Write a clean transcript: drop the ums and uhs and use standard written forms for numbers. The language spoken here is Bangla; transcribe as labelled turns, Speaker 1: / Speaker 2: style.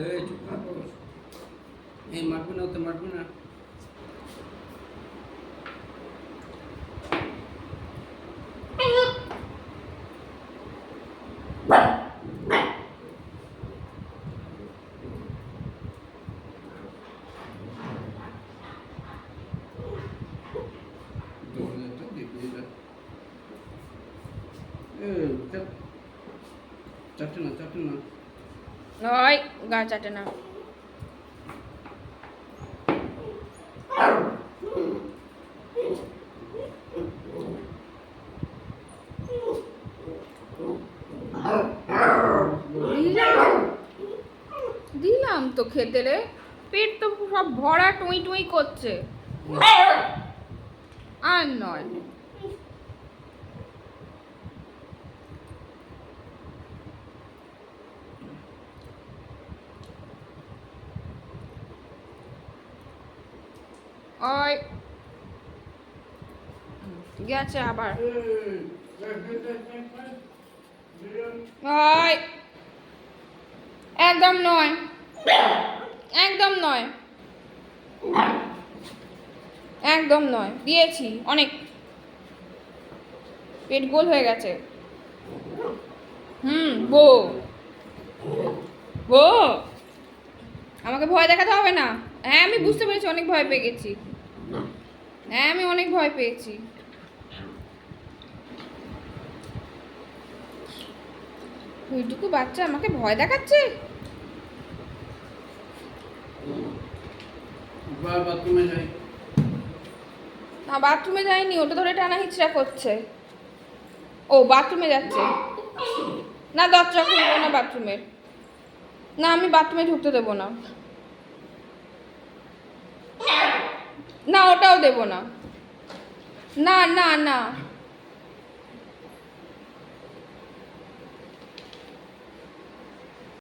Speaker 1: এই চুপ কর। এই মারবে না, তো মারবে না। চারটে না, চারটে না।
Speaker 2: ওই গা চাটে না। দিলাম তো খেতে রে, পেট তো সব ভরা, টুই টুই করছে। আর নয়, ওই গেছে আবার। ওই একদম নয়, একদম নয়, একদম নয়, দিয়েছি অনেক, পেট গোল হয়ে গেছে। বো বো, আমাকে ভয় দেখাতে হবে না। হ্যাঁ আমি বুঝতে পেরেছি, অনেক ভয় পেয়ে গেছি। হ্যাঁ আমি অনেক ভয় পেয়েছি। ওইটুকু বাচ্চা আমাকে ভয় দেখাচ্ছে।
Speaker 1: বাথরুমে যাই।
Speaker 2: না বাথরুমে যায়নি, ওটা ধরে টানা হিচড়া করছে। ও বাথরুমে যাচ্ছে। না দরজা খুলবো না বাথরুমের। না আমি বাথরুমে ঢুকতে দেবো না। না ওটাও দেবো না। না না না